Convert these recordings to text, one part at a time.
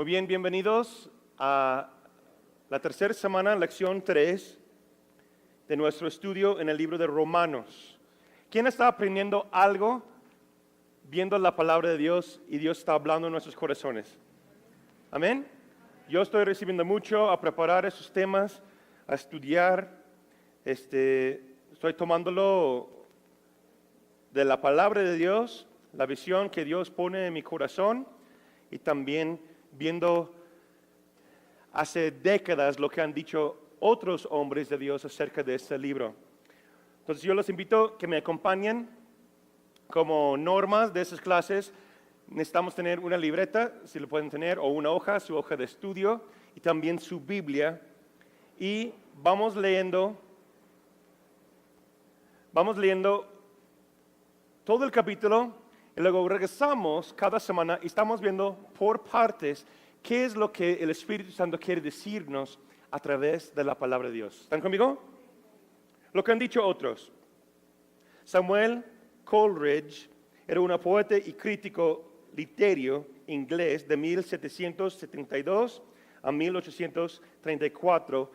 Muy bien, bienvenidos a la tercera semana, lección 3 de nuestro estudio en el libro de Romanos. ¿Quién está aprendiendo algo viendo la palabra de Dios y Dios está hablando en nuestros corazones? Amén. Yo estoy recibiendo mucho a preparar esos temas, a estudiar. Estoy tomándolo de la palabra de Dios, la visión que Dios pone en mi corazón y también viendo hace décadas lo que han dicho otros hombres de Dios acerca de este libro. Entonces yo los invito a que me acompañen. Como normas de esas clases necesitamos tener una libreta, si lo pueden tener, o una hoja, su hoja de estudio, y también su Biblia. Y vamos leyendo todo el capítulo, y luego regresamos cada semana y estamos viendo por partes qué es lo que el Espíritu Santo quiere decirnos a través de la palabra de Dios. ¿Están conmigo? Lo que han dicho otros. Samuel Coleridge era un poeta y crítico literario inglés de 1772 a 1834.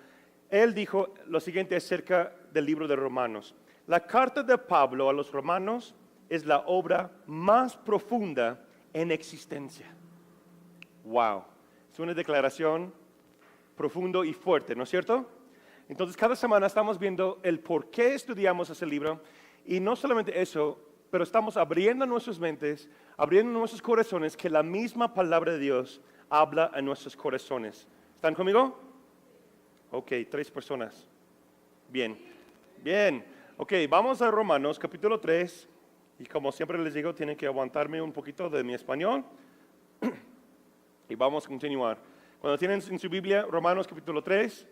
Él dijo lo siguiente acerca del libro de Romanos. La carta de Pablo a los romanos es la obra más profunda en existencia. Wow, es una declaración profundo y fuerte, ¿no es cierto? Entonces cada semana estamos viendo el por qué estudiamos ese libro. Y no solamente eso, pero estamos abriendo nuestras mentes, abriendo nuestros corazones, que la misma palabra de Dios habla en nuestros corazones. ¿Están conmigo? Ok, 3 personas. Bien. Ok, vamos a Romanos capítulo 3. Y como siempre les digo, tienen que aguantarme un poquito de mi español. Y vamos a continuar. Cuando tienen en su Biblia Romanos capítulo 3.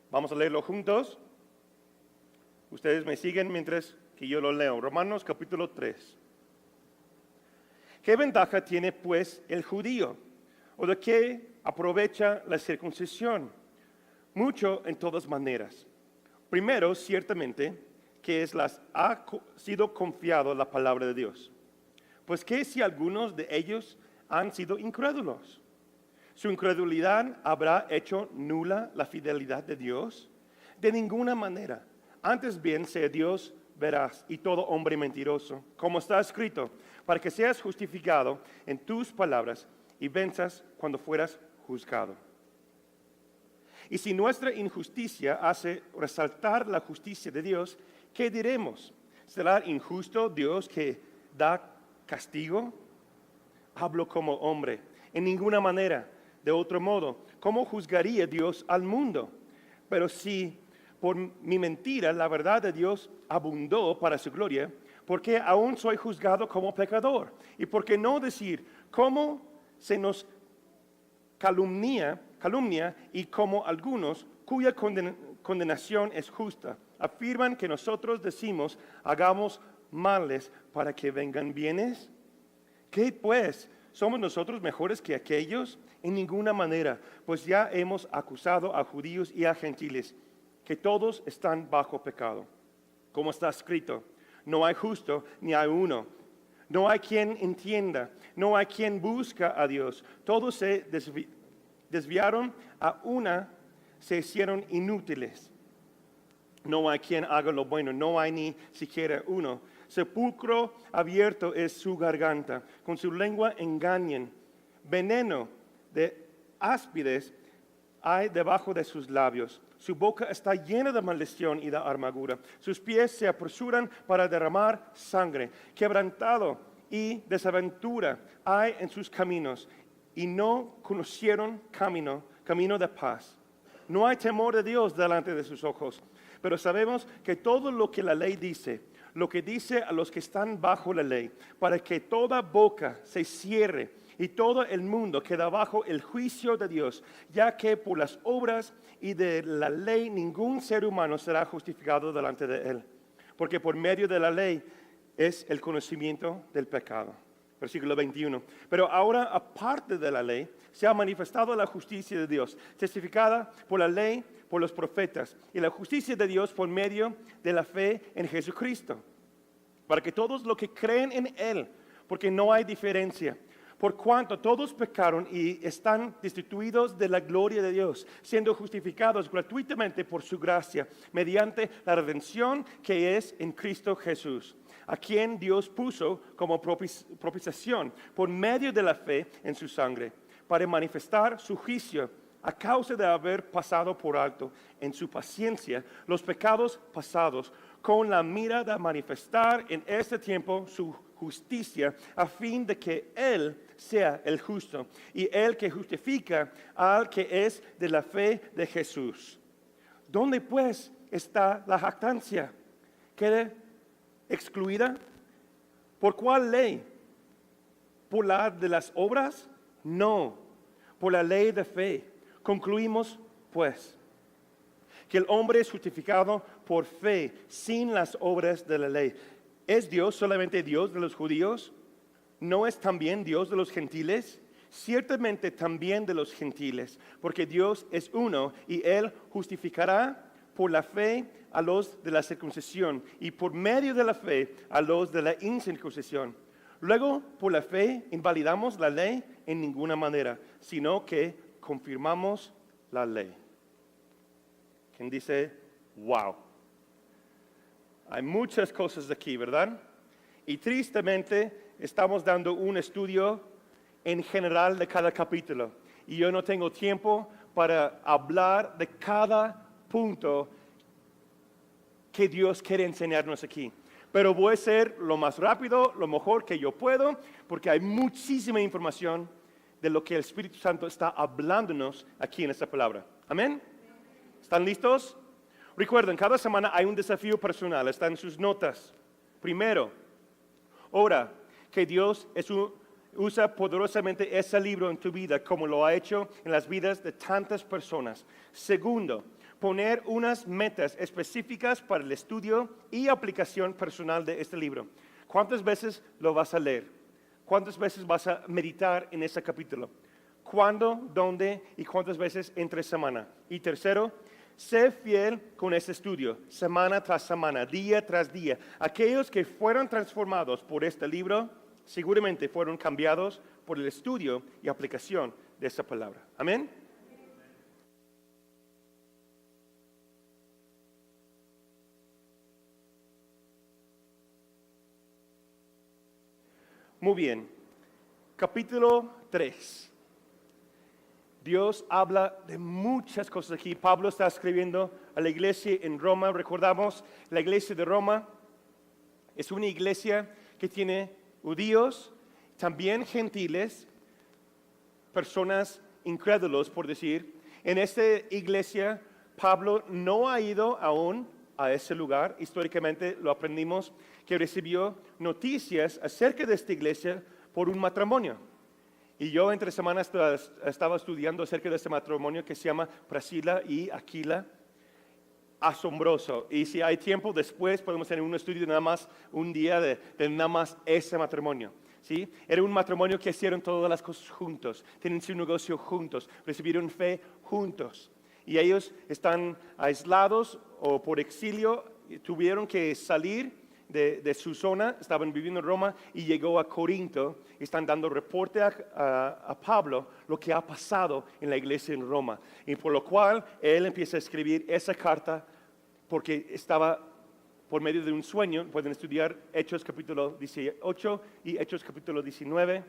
Vamos a leerlo juntos. Ustedes me siguen mientras que yo lo leo. Romanos capítulo 3. ¿Qué ventaja tiene pues el judío? ¿O de qué aprovecha la circuncisión? Mucho en todas maneras. Primero, ciertamente, que ha sido confiado la palabra de Dios. Pues ¿qué si algunos de ellos han sido incrédulos? ¿Su incredulidad habrá hecho nula la fidelidad de Dios? De ninguna manera. Antes bien sea Dios veraz y todo hombre mentiroso, como está escrito, para que seas justificado en tus palabras y venzas cuando fueras juzgado. Y si nuestra injusticia hace resaltar la justicia de Dios, ¿qué diremos? ¿Será injusto Dios que da castigo? Hablo como hombre, en ninguna manera. De otro modo, ¿cómo juzgaría Dios al mundo? Pero si por mi mentira la verdad de Dios abundó para su gloria, ¿por qué aún soy juzgado como pecador? Y por qué no decir cómo se nos calumnia y como algunos cuya condenación es justa, afirman que nosotros decimos hagamos males para que vengan bienes? ¿Qué pues? ¿Somos nosotros mejores que aquellos? En ninguna manera, pues ya hemos acusado a judíos y a gentiles, que todos están bajo pecado. Como está escrito, no hay justo ni hay uno. No hay quien entienda, no hay quien busca a Dios. Todos se desviaron, a una se hicieron inútiles. No hay quien haga lo bueno, no hay ni siquiera uno. Sepulcro abierto es su garganta, con su lengua engañan. Veneno de áspides hay debajo de sus labios. Su boca está llena de maldición y de amargura. Sus pies se apresuran para derramar sangre. Quebrantado y desaventura hay en sus caminos, y no conocieron camino de paz. No hay temor de Dios delante de sus ojos. Pero sabemos que todo lo que la ley dice, lo que dice a los que están bajo la ley, para que toda boca se cierre y todo el mundo queda bajo el juicio de Dios, ya que por las obras y de la ley ningún ser humano será justificado delante de él, porque por medio de la ley es el conocimiento del pecado. Versículo 21. Pero ahora, aparte de la ley, se ha manifestado la justicia de Dios, testificada por la ley, por los profetas, y la justicia de Dios por medio de la fe en Jesucristo. para que todos los que creen en Él, porque no hay diferencia, por cuanto todos pecaron y están destituidos de la gloria de Dios, siendo justificados gratuitamente por su gracia, mediante la redención que es en Cristo Jesús, a quien Dios puso como propiciación por medio de la fe en su sangre, para manifestar su juicio a causa de haber pasado por alto en su paciencia los pecados pasados, con la mira de manifestar en este tiempo su justicia, a fin de que Él sea el justo y el que justifica al que es de la fe de Jesús. ¿Dónde pues está la jactancia? ¿Queda excluida? ¿Por cuál ley? ¿Por la de las obras? No, por la ley de fe. Concluimos, pues, que el hombre es justificado por fe, sin las obras de la ley. ¿Es Dios solamente Dios de los judíos? ¿No es también Dios de los gentiles? Ciertamente también de los gentiles, porque Dios es uno y Él justificará por la fe a los de la circuncisión y por medio de la fe a los de la incircuncisión. Luego, por la fe, invalidamos la ley en ninguna manera, sino que confirmamos la ley. ¿Quién dice, wow? Hay muchas cosas aquí, ¿verdad? Y tristemente estamos dando un estudio en general de cada capítulo. Y yo no tengo tiempo para hablar de cada punto que Dios quiere enseñarnos aquí. Pero voy a ser lo más rápido, lo mejor que yo puedo, porque hay muchísima información de lo que el Espíritu Santo está hablándonos aquí en esta palabra. ¿Amén? ¿Están listos? Recuerden, cada semana hay un desafío personal, está en sus notas. Primero, ora que Dios usa poderosamente ese libro en tu vida como lo ha hecho en las vidas de tantas personas. Segundo, poner unas metas específicas para el estudio y aplicación personal de este libro. ¿Cuántas veces lo vas a leer? ¿Cuántas veces vas a meditar en ese capítulo? ¿Cuándo, dónde y cuántas veces entre semana? Y tercero, sé fiel con este estudio, semana tras semana, día tras día. Aquellos que fueron transformados por este libro, seguramente fueron cambiados por el estudio y aplicación de esta palabra. Amén. Muy bien, capítulo 3. Dios habla de muchas cosas aquí. Pablo está escribiendo a la iglesia en Roma. Recordamos, la iglesia de Roma es una iglesia que tiene judíos, también gentiles, personas incrédulos, por decir. En esta iglesia, Pablo no ha ido aún a ese lugar. Históricamente lo aprendimos, que recibió noticias acerca de esta iglesia por un matrimonio. Y yo entre semanas estaba estudiando acerca de este matrimonio que se llama Priscila y Aquila. Asombroso. Y si hay tiempo después podemos tener un estudio de nada más un día de nada más ese matrimonio. ¿Sí? Era un matrimonio que hicieron todas las cosas juntos, tienen su negocio juntos, recibieron fe juntos. Y ellos están aislados o por exilio, tuvieron que salir de su zona, estaban viviendo en Roma y llegó a Corinto. Están dando reporte a Pablo lo que ha pasado en la iglesia en Roma. Y por lo cual él empieza a escribir esa carta porque estaba por medio de un sueño. Pueden estudiar Hechos capítulo 18 y Hechos capítulo 19.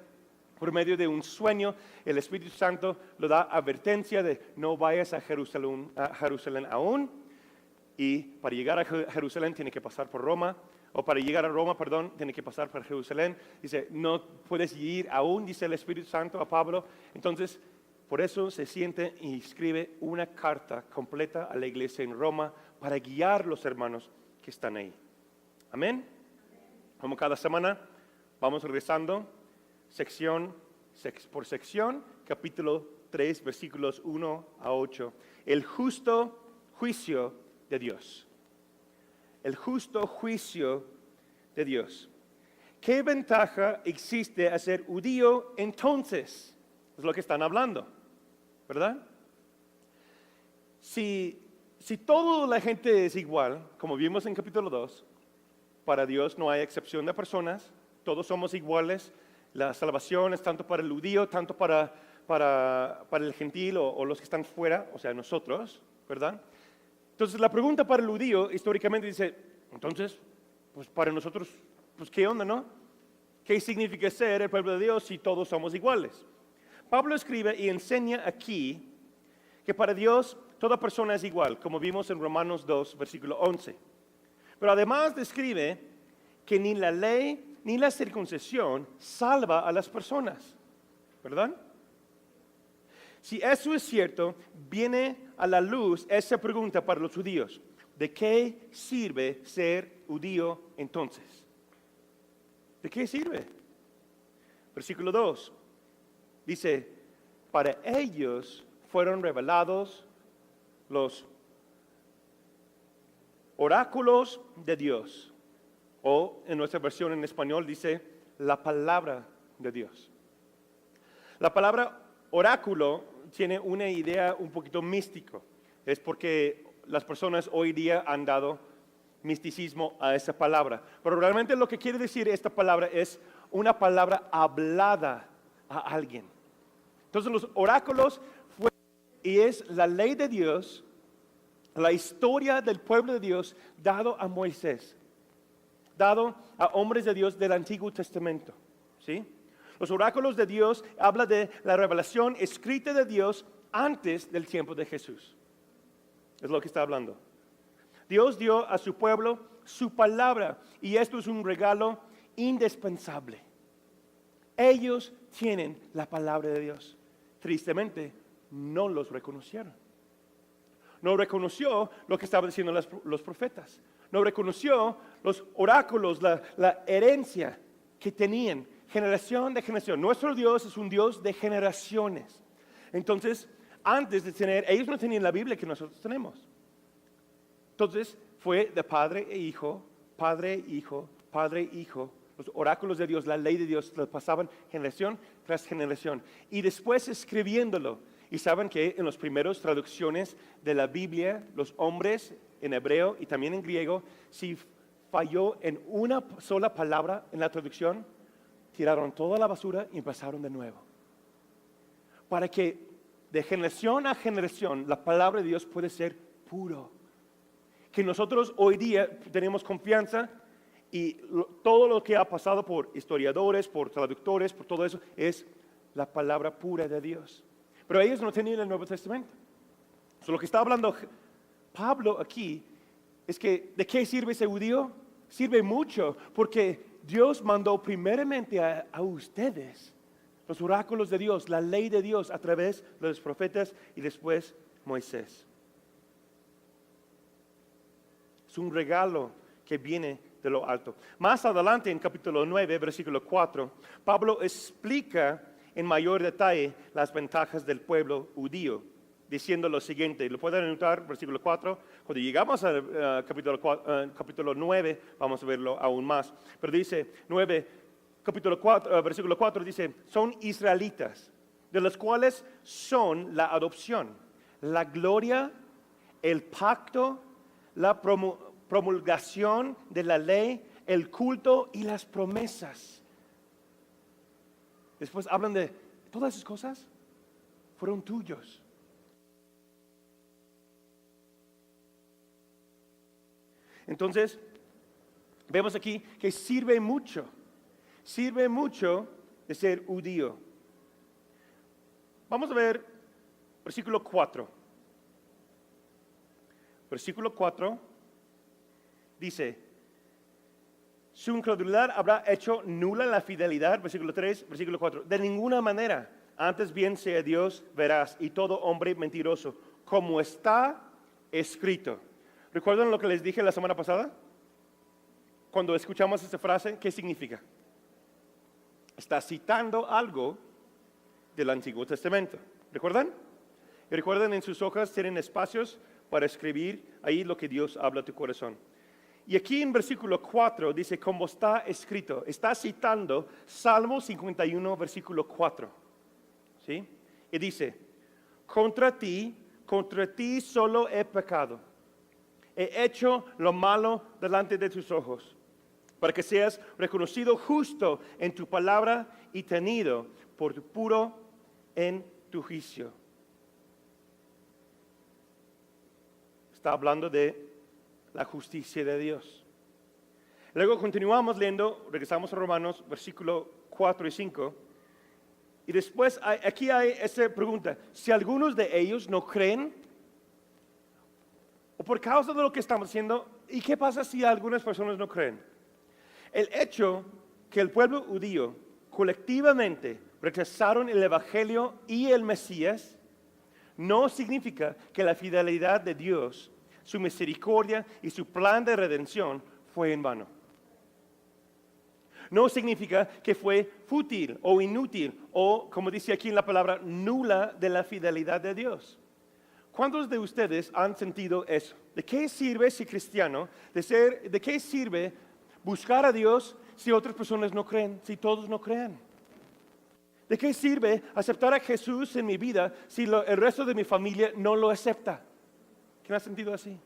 Por medio de un sueño, el Espíritu Santo le da advertencia de no vayas a Jerusalén aún. Y para llegar a Jerusalén tiene que pasar por Roma. O para llegar a Roma, perdón, tiene que pasar por Jerusalén. Dice, no puedes ir aún, dice el Espíritu Santo a Pablo. Entonces, por eso se siente y escribe una carta completa a la iglesia en Roma para guiar a los hermanos que están ahí. Amén. Como cada semana, vamos regresando, sección por sección, capítulo 3, versículos 1 a 8. El justo juicio de Dios. El justo juicio de Dios. ¿Qué ventaja existe a ser judío entonces? Es lo que están hablando, ¿verdad? Si toda la gente es igual, como vimos en capítulo 2, Para Dios no hay excepción de personas, todos somos iguales. La salvación es tanto para el judío, tanto para el gentil o los que están fuera, o sea, nosotros, ¿verdad? Entonces la pregunta para el judío históricamente dice, entonces, pues para nosotros, pues ¿qué onda, no? ¿Qué significa ser el pueblo de Dios si todos somos iguales? Pablo escribe y enseña aquí que para Dios toda persona es igual, como vimos en Romanos 2, versículo 11. Pero además describe que ni la ley ni la circuncisión salva a las personas, ¿verdad? Si eso es cierto, viene a la luz esa pregunta para los judíos. ¿De qué sirve ser judío entonces? ¿De qué sirve? Versículo 2 dice, para ellos fueron revelados los oráculos de Dios. O en nuestra versión en español dice, la palabra de Dios. La palabra oráculo tiene una idea un poquito místico. Es porque las personas hoy día han dado misticismo a esa palabra. Pero realmente lo que quiere decir esta palabra es una palabra hablada a alguien. Entonces los oráculos fue y es la ley de Dios, la historia del pueblo de Dios dado a Moisés, dado a hombres de Dios del Antiguo Testamento, ¿sí? Los oráculos de Dios hablan de la revelación escrita de Dios antes del tiempo de Jesús. Es lo que está hablando. Dios dio a su pueblo su palabra y esto es un regalo indispensable. Ellos tienen la palabra de Dios. Tristemente, no los reconocieron. No reconoció lo que estaban diciendo los profetas. No reconoció los oráculos, la herencia que tenían, generación de generación. Nuestro Dios es un Dios de generaciones. Entonces, antes de tener, ellos no tenían la Biblia que nosotros tenemos. Entonces, fue de padre e hijo, padre e hijo, padre e hijo. Los oráculos de Dios, la ley de Dios, los pasaban generación tras generación. Y después escribiéndolo. Y saben que en las primeras traducciones de la Biblia, los hombres en hebreo y también en griego, si falló en una sola palabra en la traducción, tiraron toda la basura y empezaron de nuevo. Para que de generación a generación la palabra de Dios puede ser puro. Que nosotros hoy día tenemos confianza y todo lo que ha pasado por historiadores, por traductores, por todo eso, es la palabra pura de Dios. Pero ellos no tenían el Nuevo Testamento. Lo que está hablando Pablo aquí es que ¿de qué sirve ese judío? Sirve mucho porque Dios mandó primeramente a ustedes los oráculos de Dios, la ley de Dios a través de los profetas y después Moisés. Es un regalo que viene de lo alto. Más adelante en capítulo 9, versículo 4, Pablo explica en mayor detalle las ventajas del pueblo judío, diciendo lo siguiente. Lo pueden anotar, versículo 4. Cuando llegamos al capítulo 9, vamos a verlo aún más. Pero dice, capítulo 4, versículo 4 dice, son israelitas, de los cuales son la adopción, la gloria, el pacto, la promulgación de la ley, el culto y las promesas. Después hablan de todas esas cosas fueron tuyos. Entonces, vemos aquí que sirve mucho de ser judío. Vamos a ver versículo 4. Versículo 4 dice, su incredulidad habrá hecho nula la fidelidad, versículo 3, versículo 4. De ninguna manera, antes bien sea Dios veraz y todo hombre mentiroso, como está escrito. ¿Recuerdan lo que les dije la semana pasada? Cuando escuchamos esta frase, ¿qué significa? Está citando algo del Antiguo Testamento. ¿Recuerdan? Y recuerden, en sus hojas tienen espacios para escribir ahí lo que Dios habla a tu corazón. Y aquí en versículo 4 dice, como está escrito, está citando Salmo 51, versículo 4. ¿Sí? Y dice, contra ti solo he pecado. He hecho lo malo delante de tus ojos. para que seas reconocido justo en tu palabra y tenido por tu puro en tu juicio. Está hablando de la justicia de Dios. Luego continuamos leyendo, regresamos a Romanos, versículo 4 y 5. Y después aquí hay esa pregunta: si algunos de ellos no creen, o por causa de lo que estamos haciendo, ¿y qué pasa si algunas personas no creen? El hecho que el pueblo judío colectivamente rechazaron el Evangelio y el Mesías no significa que la fidelidad de Dios, su misericordia y su plan de redención fue en vano. No significa que fue fútil o inútil o, como dice aquí en la palabra, nula de la fidelidad de Dios. ¿Cuántos de ustedes han sentido eso? ¿De qué sirve ser cristiano? ¿De qué sirve buscar a Dios si otras personas no creen, si todos no creen? ¿De qué sirve aceptar a Jesús en mi vida si el resto de mi familia no lo acepta? ¿Quién ha sentido así?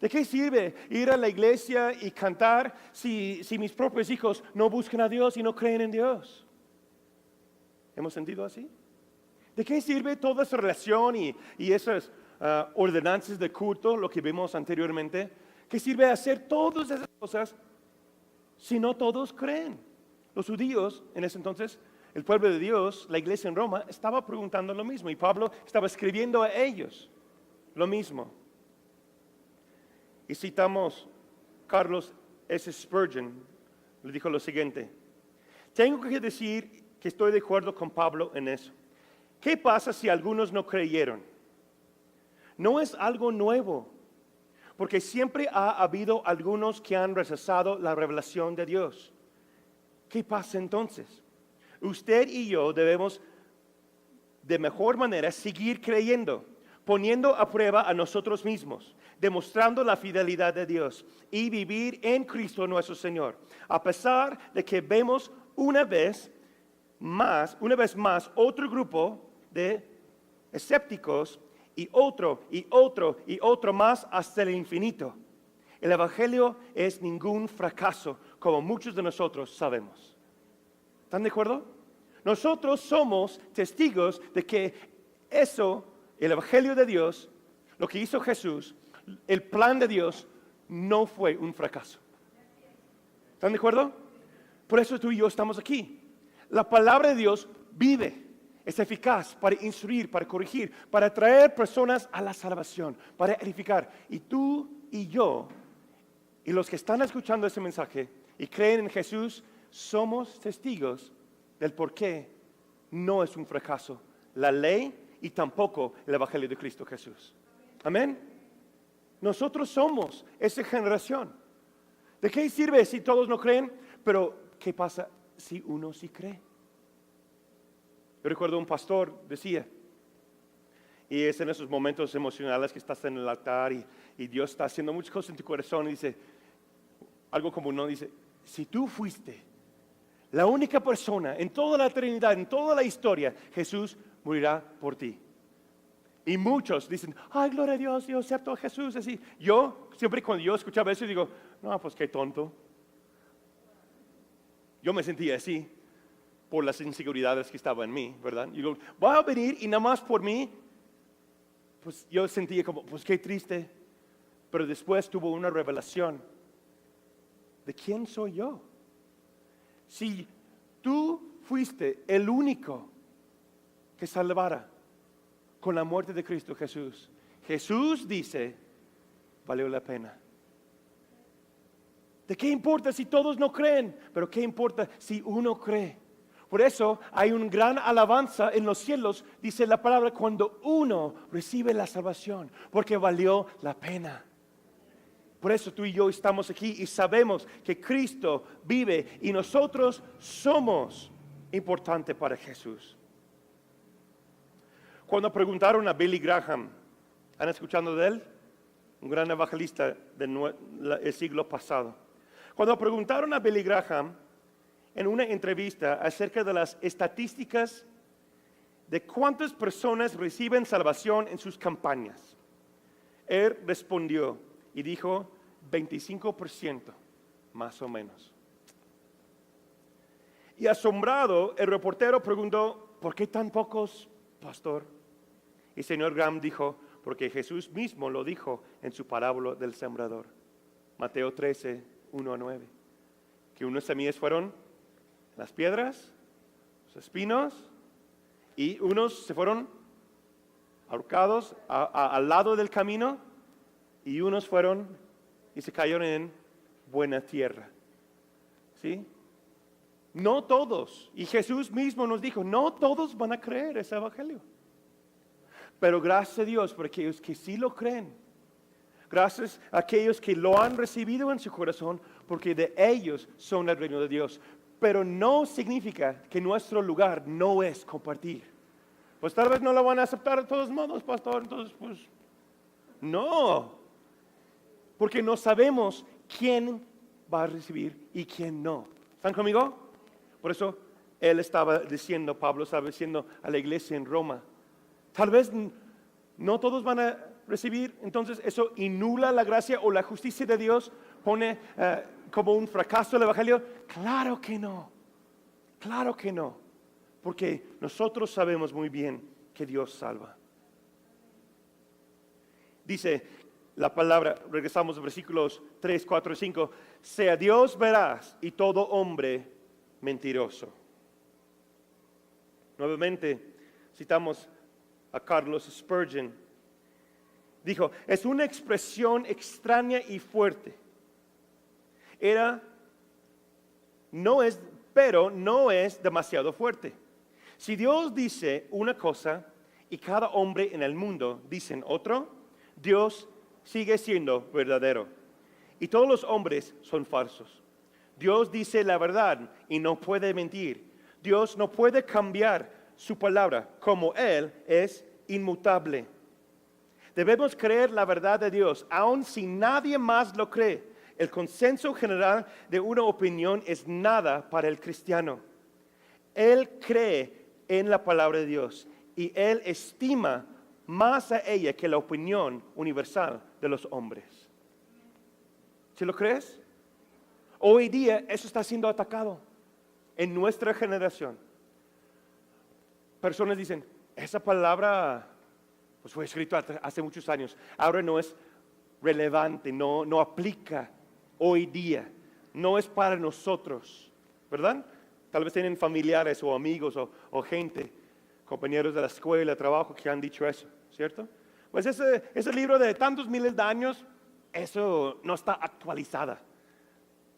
¿De qué sirve ir a la iglesia y cantar si mis propios hijos no buscan a Dios y no creen en Dios? ¿Hemos sentido así? ¿De qué sirve toda esa relación y esas ordenanzas de culto, lo que vimos anteriormente? ¿Qué sirve hacer todas esas cosas si no todos creen? Los judíos, en ese entonces, el pueblo de Dios, la iglesia en Roma, estaba preguntando lo mismo. Y Pablo estaba escribiendo a ellos lo mismo. Y citamos Carlos S. Spurgeon, le dijo lo siguiente: tengo que decir que estoy de acuerdo con Pablo en eso. ¿Qué pasa si algunos no creyeron? No es algo nuevo, porque siempre ha habido algunos que han rechazado la revelación de Dios. ¿Qué pasa entonces? Usted y yo debemos de mejor manera seguir creyendo, poniendo a prueba a nosotros mismos, demostrando la fidelidad de Dios y vivir en Cristo nuestro Señor, a pesar de que vemos una vez más otro grupo de escépticos y otro más hasta el infinito. El Evangelio es ningún fracaso, como muchos de nosotros sabemos. ¿Están de acuerdo? Nosotros somos testigos de que eso, el Evangelio de Dios, lo que hizo Jesús, el plan de Dios, no fue un fracaso. ¿Están de acuerdo? Por eso tú y yo estamos aquí. La palabra de Dios vive, es eficaz para instruir, para corregir, para traer personas a la salvación, para edificar. Y tú y yo, y los que están escuchando ese mensaje y creen en Jesús, somos testigos del por qué no es un fracaso la ley y tampoco el Evangelio de Cristo Jesús. Amén. Nosotros somos esa generación. ¿De qué sirve si todos no creen? Pero ¿qué pasa si uno sí cree? Yo recuerdo un pastor decía, y es en esos momentos emocionales que estás en el altar y Dios está haciendo muchas cosas en tu corazón, y dice algo como no, dice: si tú fuiste la única persona en toda la eternidad, en toda la historia, Jesús morirá por ti. Y muchos dicen: ay, gloria a Dios, yo acepto a Jesús así. Yo, siempre cuando yo escuchaba eso, digo: no, pues qué tonto. Yo me sentía así por las inseguridades que estaban en mí, ¿verdad? Y digo: va a venir y nada más por mí. Pues yo sentía como, pues qué triste. Pero después tuvo una revelación de quién soy yo. Si tú fuiste el único que salvara con la muerte de Cristo Jesús, Jesús dice: valió la pena. ¿De qué importa si todos no creen? Pero ¿qué importa si uno cree? Por eso hay una gran alabanza en los cielos, dice la palabra, cuando uno recibe la salvación, porque valió la pena. Por eso tú y yo estamos aquí y sabemos que Cristo vive y nosotros somos importantes para Jesús. Cuando preguntaron a Billy Graham, ¿han escuchado de él? Un gran evangelista del siglo pasado. Cuando preguntaron a Billy Graham en una entrevista acerca de las estadísticas de cuántas personas reciben salvación en sus campañas, él respondió y dijo: 25%, más o menos. Y asombrado, el reportero preguntó, ¿por qué tan pocos, pastor? Y el señor Graham dijo, porque Jesús mismo lo dijo en su parábola del sembrador. Mateo 13, 1-9. Que unas semillas fueron las piedras, los espinos, y unos se fueron ahorcados al lado del camino, y unos fueron y se cayeron en buena tierra. ¿Sí? No todos, y Jesús mismo nos dijo, no todos van a creer ese evangelio. Pero gracias a Dios por aquellos que sí lo creen. Gracias a aquellos que lo han recibido en su corazón, porque de ellos son el reino de Dios. Pero no significa que nuestro lugar no es compartir. Pues tal vez no lo van a aceptar de todos modos, pastor. Entonces, pues, no. Porque no sabemos quién va a recibir y quién no. ¿Están conmigo? Por eso Pablo estaba diciendo a la iglesia en Roma, tal vez no todos van a recibir, entonces eso inula la gracia o la justicia de Dios, pone como un fracaso el evangelio. Claro que no, porque nosotros sabemos muy bien que Dios salva. Dice la palabra, regresamos a versículos 3, 4 y 5, sea Dios veraz y todo hombre mentiroso. Nuevamente citamos a Carlos Spurgeon. Dijo, es una expresión extraña y fuerte. Pero no es demasiado fuerte. Si Dios dice una cosa y cada hombre en el mundo dicen otro, Dios sigue siendo verdadero. Y todos los hombres son falsos. Dios dice la verdad y no puede mentir. Dios no puede cambiar su palabra, como Él es inmutable. Debemos creer la verdad de Dios, aun si nadie más lo cree. El consenso general de una opinión es nada para el cristiano. Él cree en la palabra de Dios y Él estima más a ella que la opinión universal de los hombres. ¿Sí lo crees? Hoy día eso está siendo atacado en nuestra generación. Personas dicen, esa palabra pues fue escrita hace muchos años, ahora no es relevante, no aplica hoy día, no es para nosotros, ¿verdad? Tal vez tienen familiares o amigos o gente, compañeros de la escuela, trabajo que han dicho eso, ¿cierto? Pues ese libro de tantos miles de años, eso no está actualizada.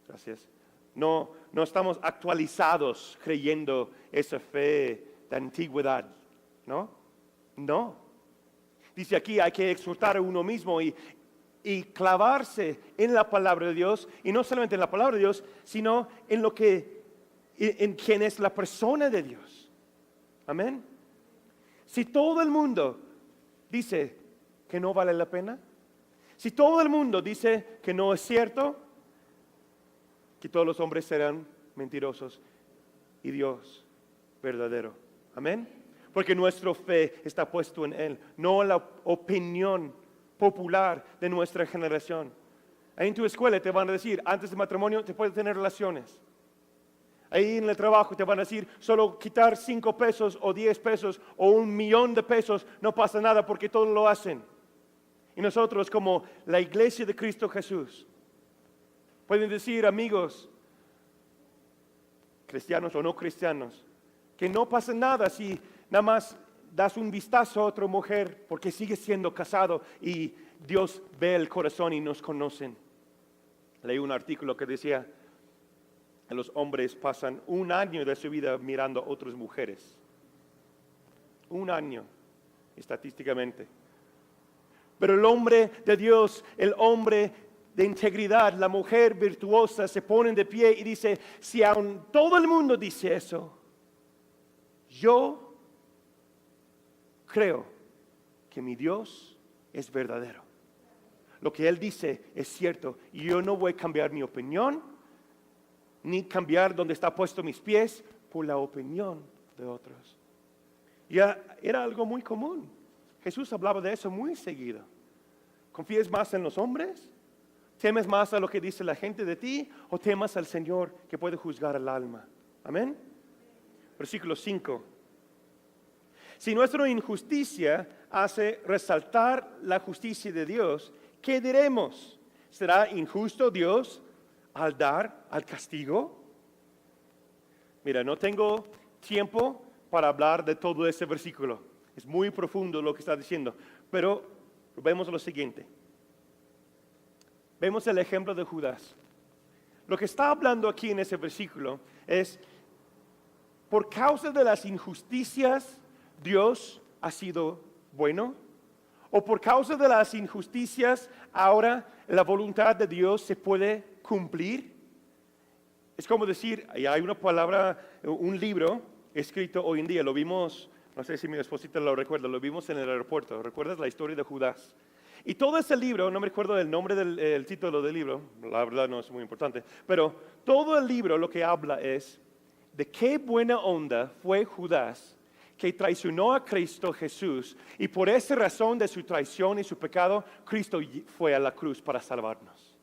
Gracias. No estamos actualizados creyendo esa fe de antigüedad, ¿no? No. Dice aquí, hay que exhortar a uno mismo y clavarse en la palabra de Dios, y no solamente en la palabra de Dios, sino en quién es la persona de Dios. Amén. Si todo el mundo dice que no vale la pena, si todo el mundo dice que no es cierto, que todos los hombres serán mentirosos y Dios verdadero. Amén. Porque nuestra fe está puesta en Él, no en la opinión popular de nuestra generación. Ahí en tu escuela te van a decir, antes de matrimonio te puedes tener relaciones. Ahí en el trabajo te van a decir, solo quitar 5 pesos o 10 pesos o 1,000,000 de pesos, no pasa nada porque todos lo hacen. Y nosotros como la iglesia de Cristo Jesús, pueden decir, amigos, cristianos o no cristianos, que no pasa nada si nada más das un vistazo a otra mujer porque sigue siendo casado y Dios ve el corazón y nos conocen. Leí un artículo que decía que los hombres pasan 1 año de su vida mirando a otras mujeres. 1 año, estadísticamente. Pero el hombre de Dios, el hombre de integridad, la mujer virtuosa, se ponen de pie y dice, si aún todo el mundo dice eso, yo creo que mi Dios es verdadero. Lo que Él dice es cierto y yo no voy a cambiar mi opinión, ni cambiar donde está puesto mis pies por la opinión de otros. Ya era algo muy común. Jesús hablaba de eso muy seguido. ¿Confías más en los hombres? ¿Temes más a lo que dice la gente de ti o temas al Señor que puede juzgar el alma? Amén. Versículo 5. Si nuestra injusticia hace resaltar la justicia de Dios, ¿qué diremos? ¿Será injusto Dios al dar al castigo? Mira, no tengo tiempo para hablar de todo ese versículo. Es muy profundo lo que está diciendo. Pero vemos lo siguiente. Vemos el ejemplo de Judas. Lo que está hablando aquí en ese versículo es, por causa de las injusticias, Dios ha sido bueno. O por causa de las injusticias, ahora la voluntad de Dios se puede cumplir. Es como decir, hay una palabra, un libro escrito hoy en día, lo vimos, no sé si mi esposita lo recuerda, lo vimos en el aeropuerto. ¿Recuerdas la historia de Judas? Y todo ese libro, no me recuerdo el nombre del título del libro, la verdad no es muy importante, pero todo el libro lo que habla es de qué buena onda fue Judas que traicionó a Cristo Jesús, y por esa razón de su traición y su pecado, Cristo fue a la cruz para salvarnos.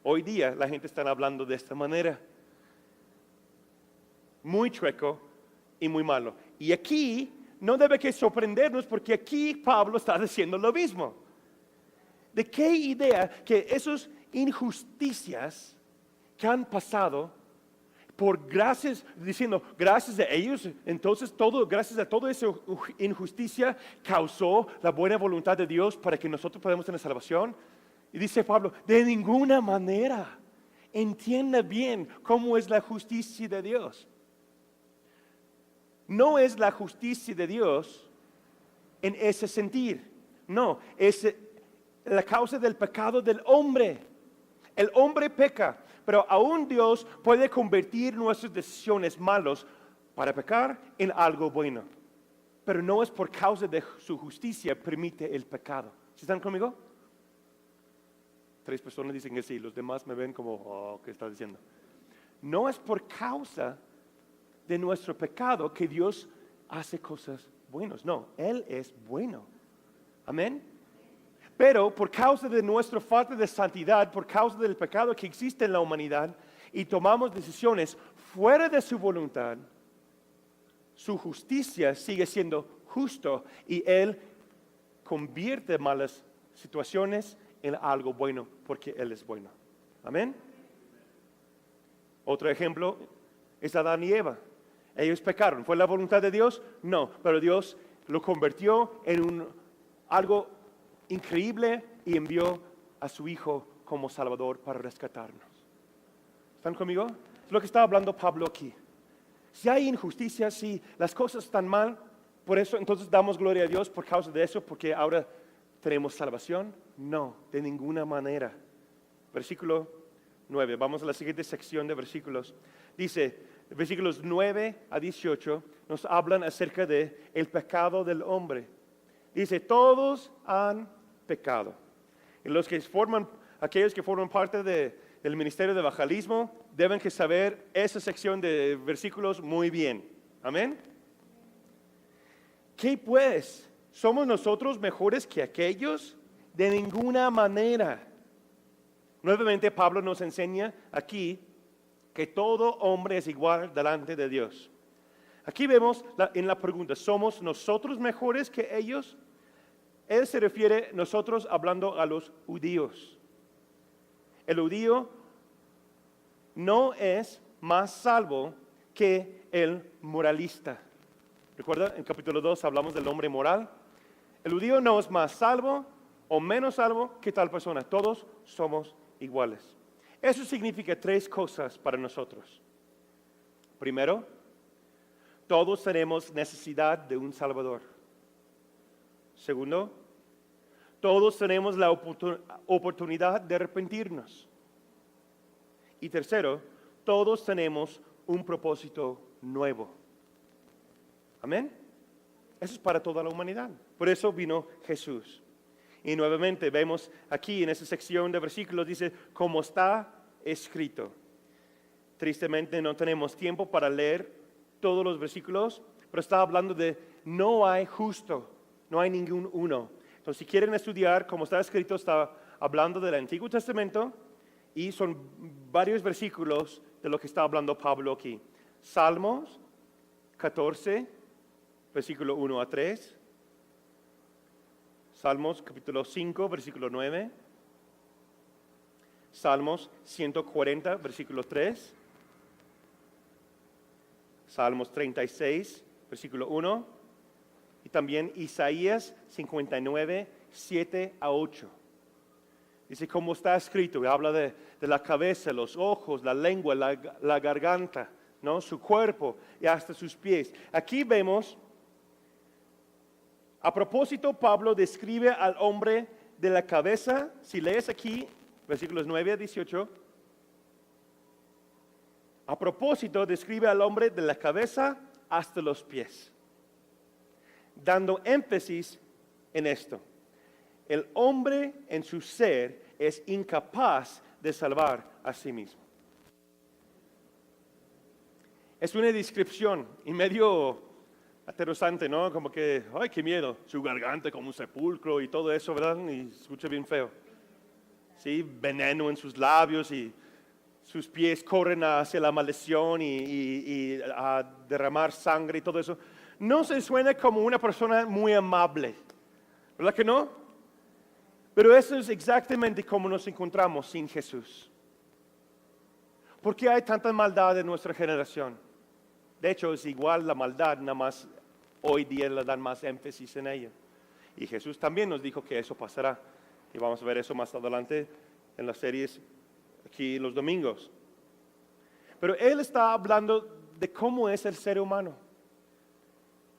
Hoy día la gente está hablando de esta manera. Muy chueco y muy malo. Y aquí no debe que sorprendernos, porque aquí Pablo está diciendo lo mismo. ¿De qué idea que esas injusticias que han pasado por gracias, diciendo gracias a ellos, entonces gracias a toda esa injusticia causó la buena voluntad de Dios para que nosotros podamos tener salvación? Y dice Pablo, de ninguna manera. Entienda bien cómo es la justicia de Dios. No es la justicia de Dios en ese sentir. No, es la causa del pecado del hombre. El hombre peca, pero aún Dios puede convertir nuestras decisiones malas para pecar en algo bueno. Pero no es por causa de su justicia permite el pecado. ¿Sí están conmigo? 3 personas dicen que sí, los demás me ven como, ¿qué está diciendo? No es por causa de nuestro pecado que Dios hace cosas buenas. No, Él es bueno. Amén. Pero por causa de nuestra falta de santidad, por causa del pecado que existe en la humanidad, y tomamos decisiones fuera de su voluntad, su justicia sigue siendo justo y Él convierte malas situaciones en algo bueno porque Él es bueno. Amén. Otro ejemplo es Adán y Eva. Ellos pecaron. ¿Fue la voluntad de Dios? No, pero Dios lo convirtió en algo increíble y envió a su Hijo como Salvador para rescatarnos. ¿Están conmigo? Es lo que está hablando Pablo aquí. Si hay injusticia, si las cosas están mal, por eso entonces damos gloria a Dios por causa de eso, porque ahora tenemos salvación. No, de ninguna manera. Versículo 9, vamos a la siguiente sección de versículos. Dice, versículos 9 a 18 nos hablan acerca de el pecado del hombre. Dice, todos han pecado. Y aquellos que forman parte del ministerio de evangelismo deben que saber esa sección de versículos muy bien. Amén. ¿Qué pues? ¿Somos nosotros mejores que aquellos? De ninguna manera. Nuevamente Pablo nos enseña aquí que todo hombre es igual delante de Dios. Aquí vemos en la pregunta, ¿somos nosotros mejores que ellos? Él se refiere nosotros hablando a los judíos. El judío no es más salvo que el moralista. ¿Recuerda? En capítulo 2 hablamos del hombre moral. El judío no es más salvo o menos salvo que tal persona. Todos somos iguales. Eso significa 3 cosas para nosotros. Primero, todos tenemos necesidad de un Salvador. Segundo, todos tenemos la oportunidad de arrepentirnos. Y tercero, todos tenemos un propósito nuevo. Amén. Eso es para toda la humanidad. Por eso vino Jesús. Y nuevamente vemos aquí en esa sección de versículos, dice, como está escrito. Tristemente no tenemos tiempo para leer todos los versículos, pero está hablando de no hay justo, no hay ningún uno. Entonces, si quieren estudiar como está escrito, está hablando del Antiguo Testamento y son varios versículos de lo que está hablando Pablo aquí. Salmos 14, versículo 1 a 3. Salmos capítulo 5, versículo 9. Salmos 140, versículo 3. Salmos 36, versículo 1. Y también Isaías 59, 7 a 8. Dice, como está escrito, y habla de la cabeza, los ojos, la lengua, la garganta, ¿no? Su cuerpo y hasta sus pies. Aquí vemos, a propósito, Pablo describe al hombre de la cabeza. Si lees aquí, versículos 9 a 18, a propósito describe al hombre de la cabeza hasta los pies, dando énfasis en esto. El hombre en su ser es incapaz de salvar a sí mismo. Es una descripción y medio aterrorizante, ¿no? Como que, ay, qué miedo, su garganta como un sepulcro y todo eso, ¿verdad? Y se escucha bien feo. Sí, veneno en sus labios y sus pies corren hacia la maldición y a derramar sangre y todo eso. No se suena como una persona muy amable, ¿verdad que no? Pero eso es exactamente como nos encontramos sin Jesús. ¿Por qué hay tanta maldad en nuestra generación? De hecho, es igual la maldad, nada más hoy día le dan más énfasis en ella. Y Jesús también nos dijo que eso pasará. Y vamos a ver eso más adelante en las series aquí los domingos. Pero Él está hablando de cómo es el ser humano.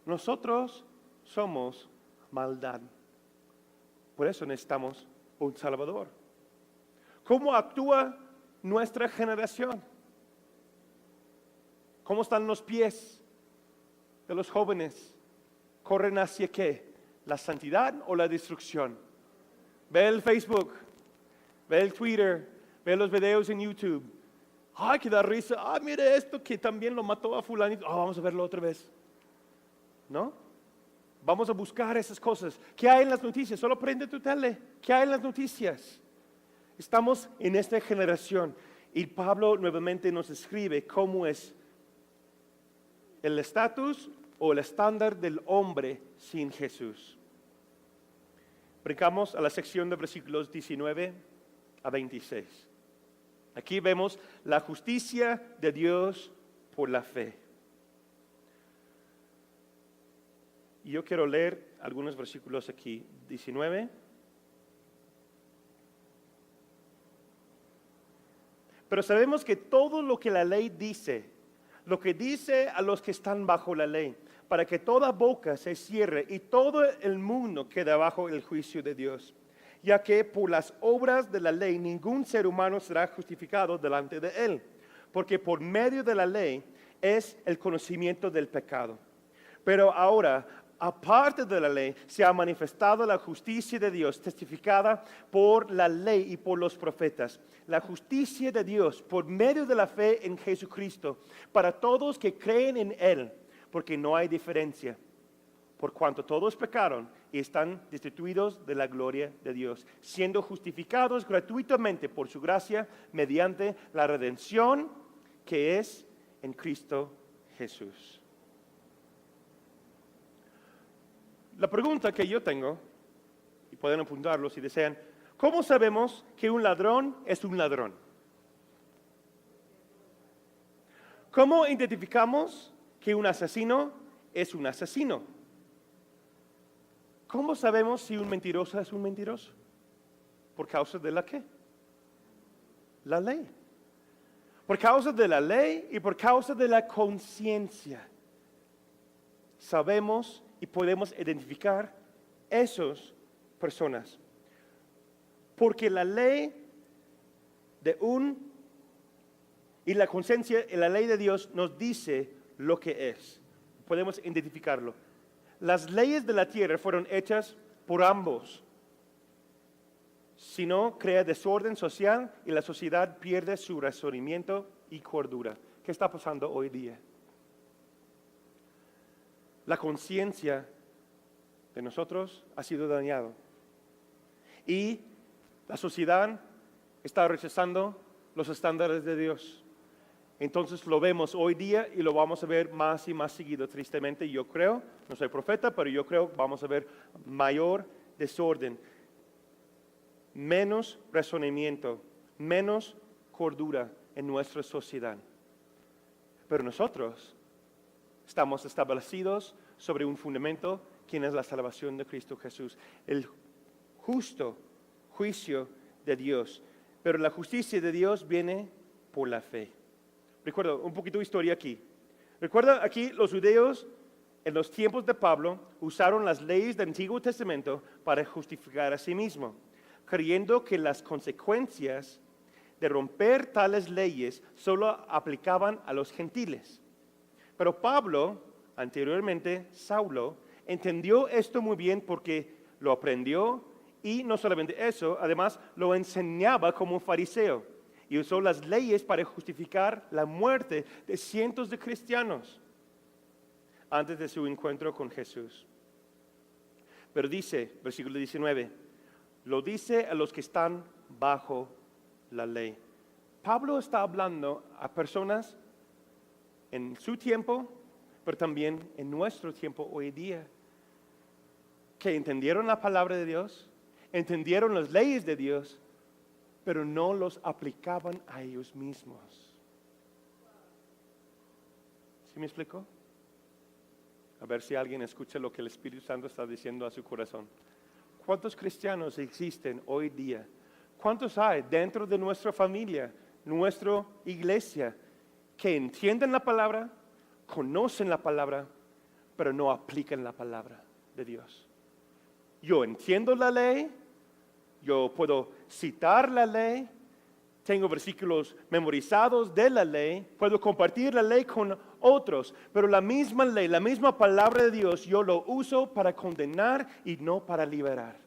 Nosotros somos maldad. Por eso necesitamos un Salvador. ¿Cómo actúa nuestra generación? ¿Cómo están los pies de los jóvenes? ¿Corren hacia qué? ¿La santidad o la destrucción? Ve el Facebook, ve el Twitter, ve los videos en YouTube. Ay, que da risa. Ah, mire esto que también lo mató a fulanito. Ah, vamos a verlo otra vez. ¿No? Vamos a buscar esas cosas. ¿Qué hay en las noticias? Solo prende tu tele. ¿Qué hay en las noticias? Estamos en esta generación y Pablo nuevamente nos escribe cómo es el estatus o el estándar del hombre sin Jesús. Brincamos a la sección de versículos 19 a 26. Aquí vemos la justicia de Dios por la fe. Y yo quiero leer algunos versículos aquí. 19. Pero sabemos que todo lo que la ley dice, lo que dice a los que están bajo la ley, para que toda boca se cierre y todo el mundo quede bajo el juicio de Dios, ya que por las obras de la ley ningún ser humano será justificado delante de Él, porque por medio de la ley es el conocimiento del pecado. Pero ahora, aparte de la ley, se ha manifestado la justicia de Dios, testificada por la ley y por los profetas. La justicia de Dios por medio de la fe en Jesucristo, para todos que creen en Él, porque no hay diferencia, por cuanto todos pecaron y están destituidos de la gloria de Dios, siendo justificados gratuitamente por su gracia mediante la redención que es en Cristo Jesús. La pregunta que yo tengo, y pueden apuntarlo si desean, ¿cómo sabemos que un ladrón es un ladrón? ¿Cómo identificamos que un asesino es un asesino? ¿Cómo sabemos si un mentiroso es un mentiroso? ¿Por causa de la qué? La ley. Por causa de la ley y por causa de la conciencia. Sabemos y podemos identificar esas personas. Porque la ley y la conciencia y la ley de Dios nos dice lo que es. Podemos identificarlo. Las leyes de la tierra fueron hechas por ambos. Si no, crea desorden social y la sociedad pierde su razonamiento y cordura. ¿Qué está pasando hoy día? La conciencia de nosotros ha sido dañada. Y la sociedad está rechazando los estándares de Dios. Entonces lo vemos hoy día y lo vamos a ver más y más seguido, tristemente. Yo creo, no soy profeta, pero yo creo vamos a ver mayor desorden, menos razonamiento, menos cordura en nuestra sociedad. Pero nosotros estamos establecidos sobre un fundamento, quien es la salvación de Cristo Jesús, el justo juicio de Dios. Pero la justicia de Dios viene por la fe. Recuerda un poquito de historia aquí. Recuerda aquí los judíos en los tiempos de Pablo usaron las leyes del Antiguo Testamento para justificar a sí mismos, creyendo que las consecuencias de romper tales leyes solo aplicaban a los gentiles. Pero Pablo, anteriormente Saulo, entendió esto muy bien porque lo aprendió y no solamente eso, además lo enseñaba como fariseo y usó las leyes para justificar la muerte de cientos de cristianos antes de su encuentro con Jesús. Pero dice, versículo 19, lo dice a los que están bajo la ley. Pablo está hablando a personas en su tiempo, pero también en nuestro tiempo hoy día, que entendieron la palabra de Dios, entendieron las leyes de Dios, pero no los aplicaban a ellos mismos. ¿Sí me explico? A ver si alguien escucha lo que el Espíritu Santo está diciendo a su corazón. ¿Cuántos cristianos existen hoy día? ¿Cuántos hay dentro de nuestra familia, nuestra iglesia, que entienden la palabra, conocen la palabra, pero no aplican la palabra de Dios? Yo entiendo la ley, yo puedo citar la ley, tengo versículos memorizados de la ley, puedo compartir la ley con otros, pero la misma ley, la misma palabra de Dios, yo lo uso para condenar y no para liberar.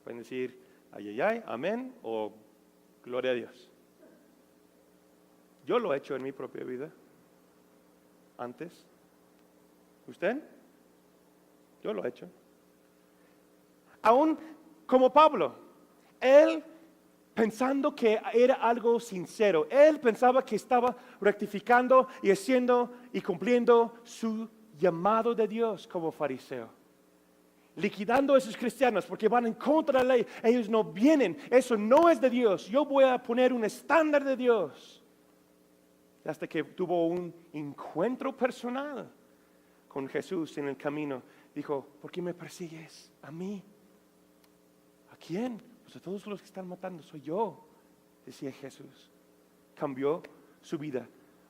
Pueden decir, ay, ay, ay, amén, o gloria a Dios. Yo lo he hecho en mi propia vida, antes. ¿Usted? Yo lo he hecho. Aún como Pablo, él pensando que era algo sincero, él pensaba que estaba rectificando y haciendo y cumpliendo su llamado de Dios como fariseo. Liquidando a esos cristianos porque van en contra de la ley, ellos no vienen, eso no es de Dios, yo voy a poner un estándar de Dios. Hasta que tuvo un encuentro personal con Jesús en el camino, dijo, ¿por qué me persigues a mí? ¿A quién? Pues a todos los que están matando, soy yo, decía Jesús. Cambió su vida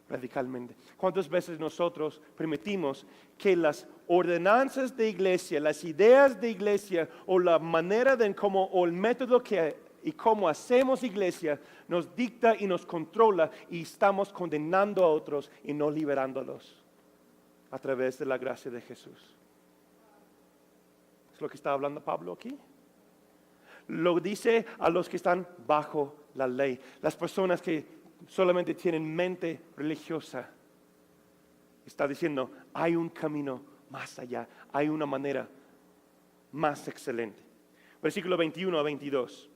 radicalmente. ¿Cuántas veces nosotros permitimos que las ordenanzas de iglesia, las ideas de iglesia o la manera de cómo o el método y cómo hacemos iglesia nos dicta y nos controla y estamos condenando a otros y no liberándolos a través de la gracia de Jesús? ¿Es lo que está hablando Pablo aquí? Lo dice a los que están bajo la ley, las personas que solamente tienen mente religiosa. Está diciendo, hay un camino más allá, hay una manera más excelente. Versículo 21 a 22.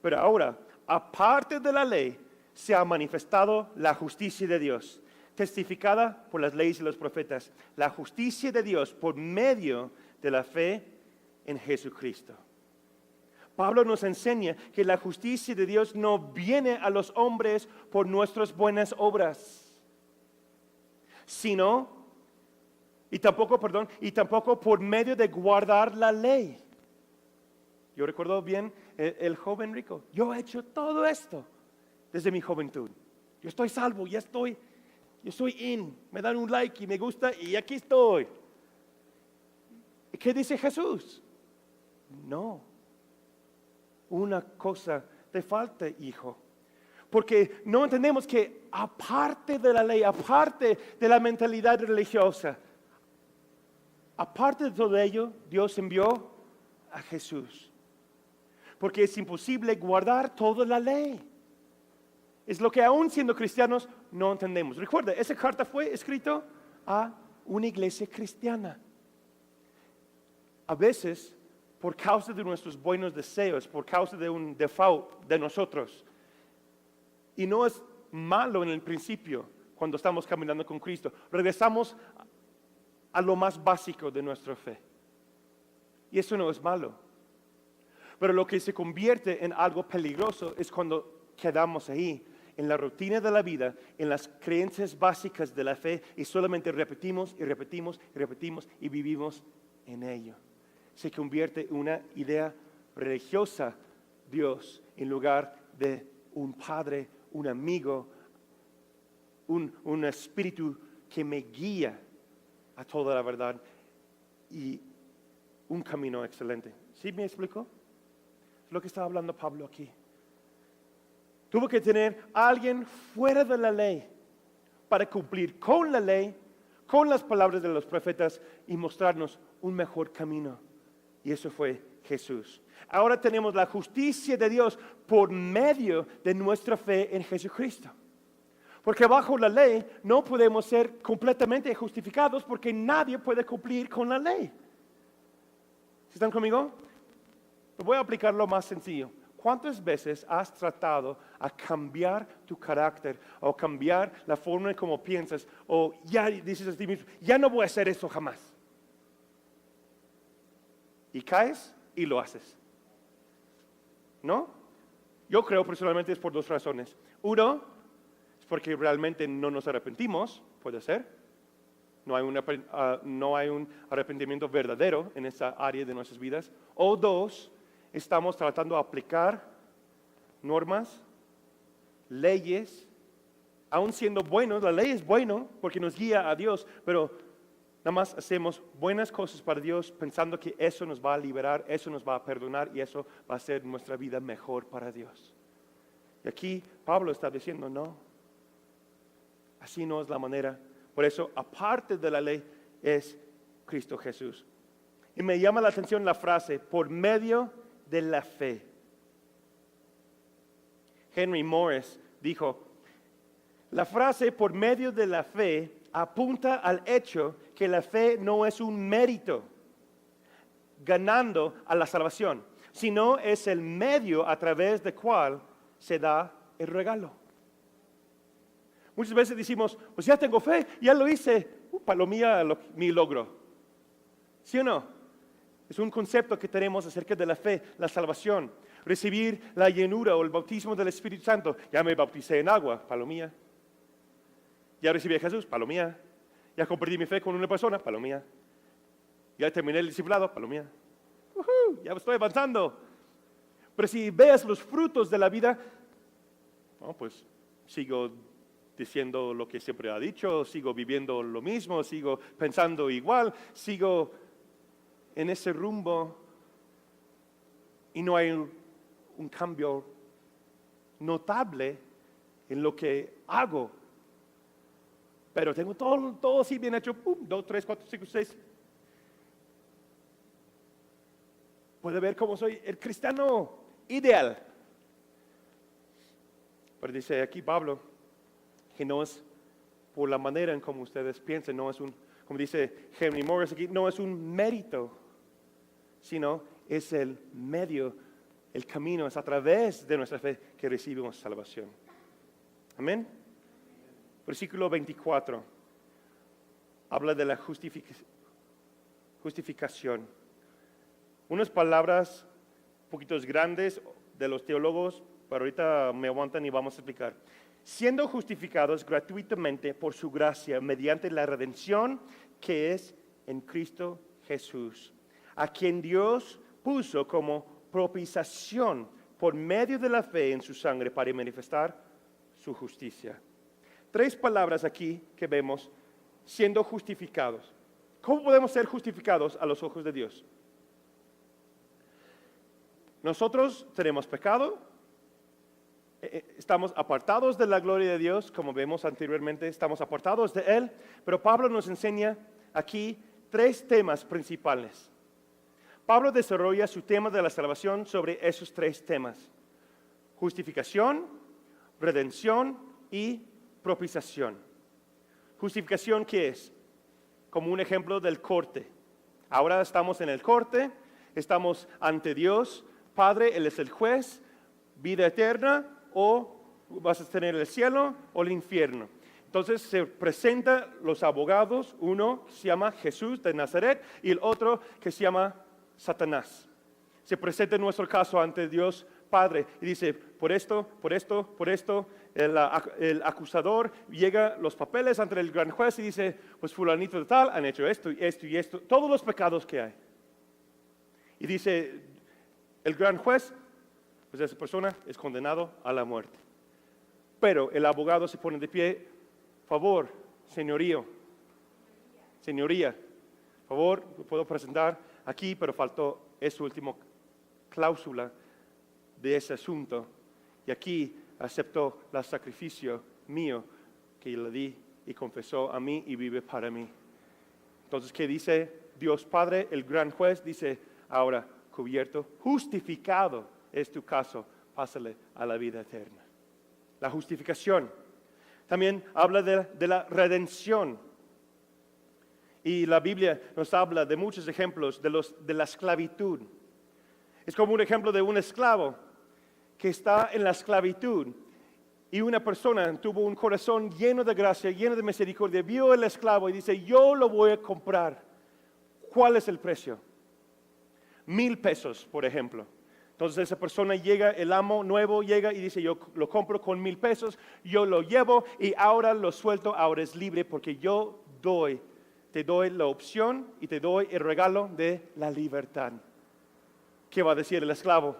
Pero ahora, aparte de la ley, se ha manifestado la justicia de Dios, testificada por las leyes y los profetas, la justicia de Dios por medio de la fe en Jesucristo. Pablo nos enseña que la justicia de Dios no viene a los hombres por nuestras buenas obras, y tampoco por medio de guardar la ley. Yo recuerdo bien el joven rico. Yo he hecho todo esto desde mi juventud. Yo estoy salvo, yo estoy me dan un like y me gusta y aquí estoy. ¿Y qué dice Jesús? No. Una cosa te falta, hijo. Porque no entendemos que aparte de la ley, aparte de la mentalidad religiosa, aparte de todo ello, Dios envió a Jesús. Porque es imposible guardar toda la ley. Es lo que aún siendo cristianos no entendemos. Recuerda, esa carta fue escrita a una iglesia cristiana. A veces por causa de nuestros buenos deseos, por causa de un default de nosotros. Y no es malo en el principio cuando estamos caminando con Cristo. Regresamos a lo más básico de nuestra fe. Y eso no es malo. Pero lo que se convierte en algo peligroso es cuando quedamos ahí, en la rutina de la vida, en las creencias básicas de la fe, y solamente repetimos y repetimos y repetimos y vivimos en ello. Se convierte en una idea religiosa, Dios, en lugar de un padre, un amigo, un espíritu que me guía a toda la verdad y un camino excelente. ¿Sí me explico? Es lo que está hablando Pablo aquí. Tuvo que tener a alguien fuera de la ley para cumplir con la ley, con las palabras de los profetas y mostrarnos un mejor camino. Y eso fue Jesús. Ahora tenemos la justicia de Dios por medio de nuestra fe en Jesucristo. Porque bajo la ley no podemos ser completamente justificados porque nadie puede cumplir con la ley. ¿Están conmigo? Voy a aplicarlo más sencillo. ¿Cuántas veces has tratado a cambiar tu carácter o cambiar la forma en cómo piensas o ya dices a ti mismo, ya no voy a hacer eso jamás? Y caes y lo haces. ¿No? Yo creo personalmente es por dos razones. Uno, es porque realmente no nos arrepentimos, puede ser. No hay un arrepentimiento verdadero en esa área de nuestras vidas. O dos, estamos tratando de aplicar normas, leyes, aun siendo buenos. La ley es bueno porque nos guía a Dios, pero nada más hacemos buenas cosas para Dios pensando que eso nos va a liberar, eso nos va a perdonar y eso va a hacer nuestra vida mejor para Dios. Y aquí Pablo está diciendo, no, así no es la manera. Por eso, aparte de la ley, es Cristo Jesús. Y me llama la atención la frase, por medio de la fe. Henry Morris dijo, la frase por medio de la fe apunta al hecho que la fe no es un mérito ganando a la salvación, sino es el medio a través del cual se da el regalo. Muchas veces decimos, pues ya tengo fe, ya lo hice, palomilla mi logro. ¿Sí o no? Es un concepto que tenemos acerca de la fe, la salvación, recibir la llenura o el bautismo del Espíritu Santo. Ya me bauticé en agua, palomilla. Ya recibí a Jesús, palomilla. Ya compartí mi fe con una persona, palomilla. Ya terminé el discipulado, palomilla. Ya estoy avanzando. Pero si ves los frutos de la vida, pues sigo diciendo lo que siempre ha dicho, sigo viviendo lo mismo, sigo pensando igual, sigo en ese rumbo y no hay un cambio notable en lo que hago. Pero tengo todo así bien hecho, 2, 3, 4, 5, 6. Puede ver cómo soy el cristiano ideal. Pero dice aquí Pablo, que no es por la manera en cómo ustedes piensan, no es como dice Henry Morris aquí, no es un mérito, sino es el medio, el camino, es a través de nuestra fe que recibimos salvación. Amén. Versículo 24 habla de la justificación. Unas palabras un poquito grandes de los teólogos, pero ahorita me aguantan y vamos a explicar. Siendo justificados gratuitamente por su gracia mediante la redención que es en Cristo Jesús, a quien Dios puso como propiciación por medio de la fe en su sangre para manifestar su justicia. 3 palabras aquí que vemos, siendo justificados. ¿Cómo podemos ser justificados a los ojos de Dios? Nosotros tenemos pecado, estamos apartados de la gloria de Dios, como vemos anteriormente, estamos apartados de Él, pero Pablo nos enseña aquí 3 temas principales. Pablo desarrolla su tema de la salvación sobre esos 3 temas: justificación, redención y propiciación. Justificación, ¿qué es? Como un ejemplo del corte. Ahora estamos en el corte, Estamos ante Dios, Padre, Él es el juez, vida eterna o vas a tener el cielo o el infierno. Entonces se presentan los abogados, uno se llama Jesús de Nazaret y el otro que se llama Satanás. Se presenta en nuestro caso ante Dios Padre y dice, por esto, el acusador llega los papeles ante el gran juez y dice, pues fulanito de tal han hecho esto y esto y esto, todos los pecados que hay. Y dice el gran juez, pues esa persona es condenado a la muerte. Pero el abogado se pone de pie, favor, señoría, favor, lo puedo presentar aquí, pero faltó esa última cláusula de ese asunto. Y aquí aceptó el sacrificio mío que le di y confesó a mí y vive para mí. Entonces, ¿qué dice Dios Padre? El gran juez dice, ahora cubierto, justificado es tu caso, pásale a la vida eterna. La justificación. También habla de la redención. Y la Biblia nos habla de muchos ejemplos de la esclavitud. Es como un ejemplo de un esclavo que está en la esclavitud y una persona tuvo un corazón lleno de gracia, lleno de misericordia, vio al esclavo y dice, yo lo voy a comprar. ¿Cuál es el precio? 1,000 pesos, por ejemplo. Entonces esa persona llega, el amo nuevo llega y dice, yo lo compro con 1,000 pesos, yo lo llevo y ahora lo suelto, ahora es libre porque yo te doy la opción y te doy el regalo de la libertad. ¿Qué va a decir el esclavo?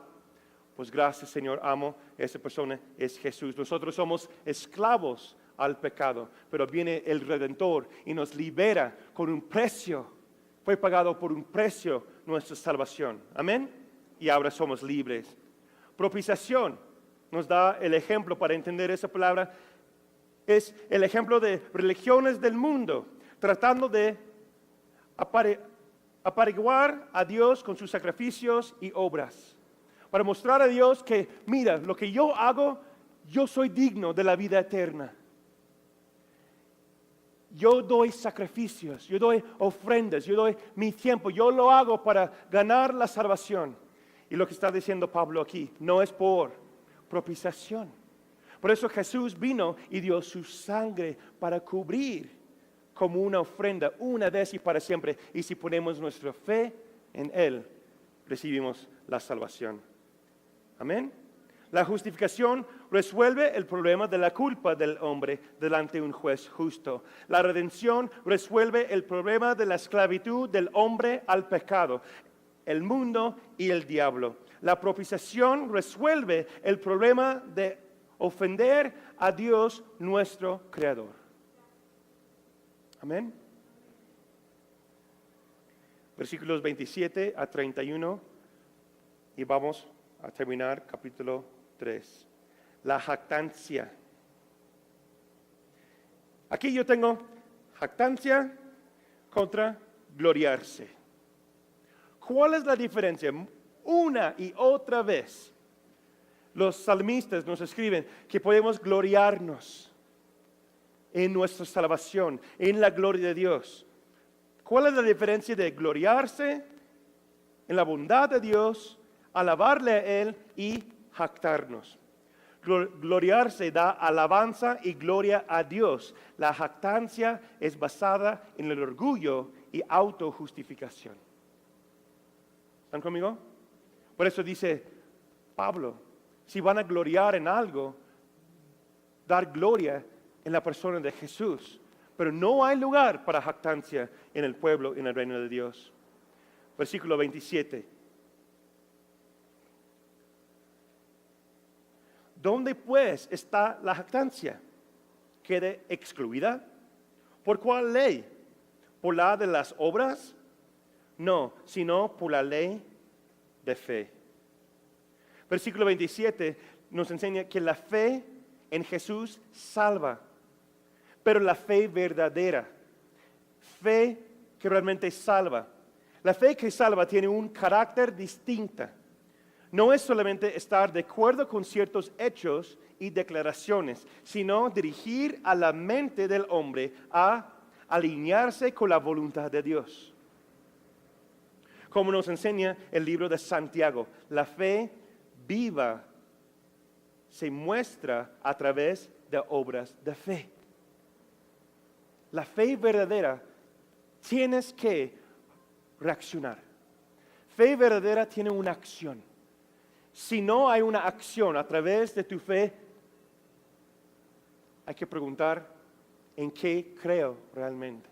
Pues gracias, Señor, amo, esa persona es Jesús. Nosotros somos esclavos al pecado, pero viene el Redentor y nos libera con un precio. Fue pagado por un precio nuestra salvación. Amén. Y ahora somos libres. Propiciación nos da el ejemplo para entender esa palabra. Es el ejemplo de religiones del mundo tratando de apareguar a Dios con sus sacrificios y obras. Para mostrar a Dios que, mira, lo que yo hago, yo soy digno de la vida eterna. Yo doy sacrificios, yo doy ofrendas, yo doy mi tiempo, yo lo hago para ganar la salvación. Y lo que está diciendo Pablo aquí no es por propiciación. Por eso Jesús vino y dio su sangre para cubrir como una ofrenda, una vez y para siempre. Y si ponemos nuestra fe en Él, recibimos la salvación. Amén. La justificación resuelve el problema de la culpa del hombre delante de un juez justo. La redención resuelve el problema de la esclavitud del hombre al pecado, el mundo y el diablo. La propiciación resuelve el problema de ofender a Dios nuestro Creador. Amén. Versículos 27 a 31 y vamos a terminar capítulo 3. La jactancia. Aquí yo tengo jactancia contra gloriarse. ¿Cuál es la diferencia? Una y otra vez los salmistas nos escriben que podemos gloriarnos en nuestra salvación, en la gloria de Dios. ¿Cuál es la diferencia de gloriarse en la bondad de Dios, alabarle a Él y jactarnos? Gloriarse da alabanza y gloria a Dios. La jactancia es basada en el orgullo y autojustificación. ¿Están conmigo? Por eso dice Pablo, si van a gloriar en algo, dar gloria en la persona de Jesús. Pero no hay lugar para jactancia en el pueblo, en el reino de Dios. Versículo 27. ¿Dónde pues está la jactancia? ¿Quede excluida? ¿Por cuál ley? ¿Por la de las obras? No, sino por la ley de fe. Versículo 27 nos enseña que la fe en Jesús salva, pero la fe verdadera, fe que realmente salva. La fe que salva tiene un carácter distinto. No es solamente estar de acuerdo con ciertos hechos y declaraciones, sino dirigir a la mente del hombre a alinearse con la voluntad de Dios. como nos enseña el libro de Santiago. La fe viva se muestra a través de obras de fe. La fe verdadera tienes que reaccionar. Fe verdadera tiene una acción. Si no hay una acción a través de tu fe, hay que preguntar, ¿en qué creo realmente?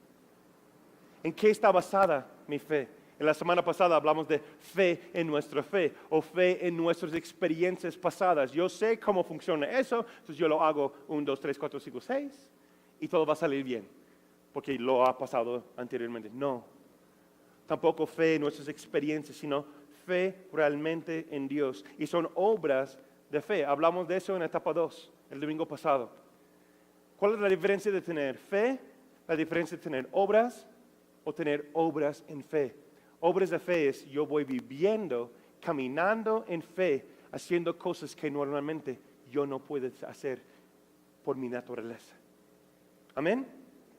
¿En qué está basada mi fe? En la semana pasada hablamos de fe en nuestra fe o fe en nuestras experiencias pasadas. Yo sé cómo funciona eso, entonces yo lo hago 1, 2, 3, 4, 5, 6 y todo va a salir bien, porque lo ha pasado anteriormente. No, tampoco fe en nuestras experiencias, sino fe realmente en Dios. Y son obras de fe. Hablamos de eso en etapa 2, el domingo pasado. ¿Cuál es la diferencia de tener fe? La diferencia de tener obras o tener obras en fe. Obras de fe es yo voy viviendo, caminando en fe, haciendo cosas que normalmente yo no puedo hacer por mi naturaleza. Amén.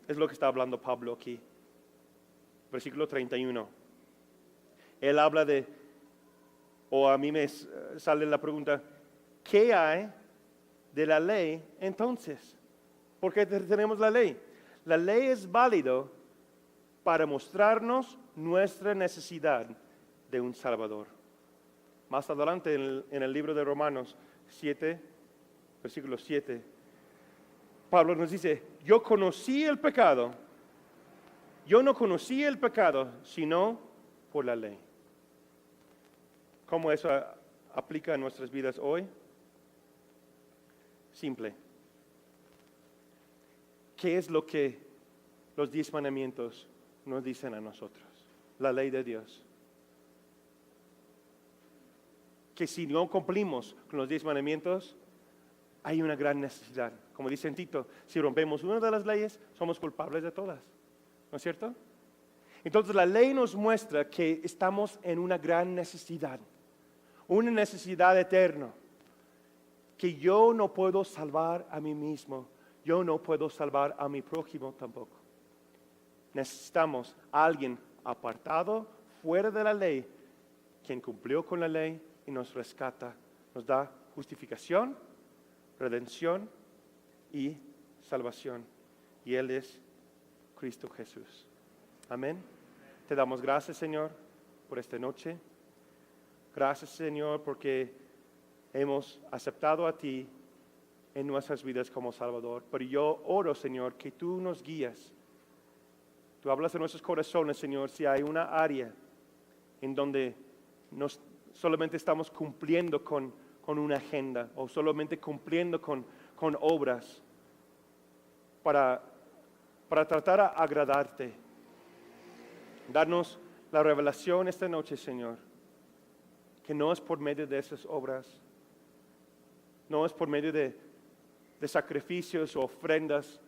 Es lo que está hablando Pablo aquí. Versículo 31. Él habla de, o a mí me sale la pregunta, ¿qué hay de la ley entonces? ¿Por qué tenemos la ley? La ley es válido para mostrarnos nuestra necesidad de un Salvador. Más adelante en el libro de Romanos 7, versículo 7, Pablo nos dice, yo conocí el pecado, yo no conocí el pecado, sino por la ley. ¿Cómo eso aplica a nuestras vidas hoy? Simple. ¿Qué es lo que los 10 mandamientos nos dicen a nosotros? La ley de Dios. Que si no cumplimos con los 10 mandamientos, hay una gran necesidad. Como dice en Tito, si rompemos una de las leyes, somos culpables de todas. ¿No es cierto? Entonces la ley nos muestra que estamos en una gran necesidad. Una necesidad eterna. Que yo no puedo salvar a mí mismo. Yo no puedo salvar a mi prójimo tampoco. Necesitamos a alguien apartado, fuera de la ley, quien cumplió con la ley y nos rescata, nos da justificación, redención y salvación. Y Él es Cristo Jesús. Amén. Te damos gracias, Señor, por esta noche. Gracias, Señor, porque hemos aceptado a ti en nuestras vidas como Salvador. Pero yo oro, Señor, que tú nos guías. Tú hablas en nuestros corazones, Señor, si hay una área en donde solamente estamos cumpliendo con una agenda o solamente cumpliendo con obras para tratar de agradarte. Darnos la revelación esta noche, Señor, que no es por medio de esas obras, no es por medio de sacrificios o ofrendas,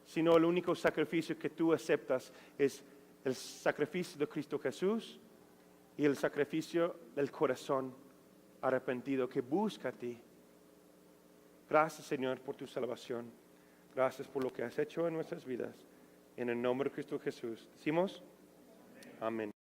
sino el único sacrificio que tú aceptas es el sacrificio de Cristo Jesús y el sacrificio del corazón arrepentido que busca a ti. Gracias, Señor, por tu salvación. Gracias por lo que has hecho en nuestras vidas. En el nombre de Cristo Jesús. ¿Decimos? Amén.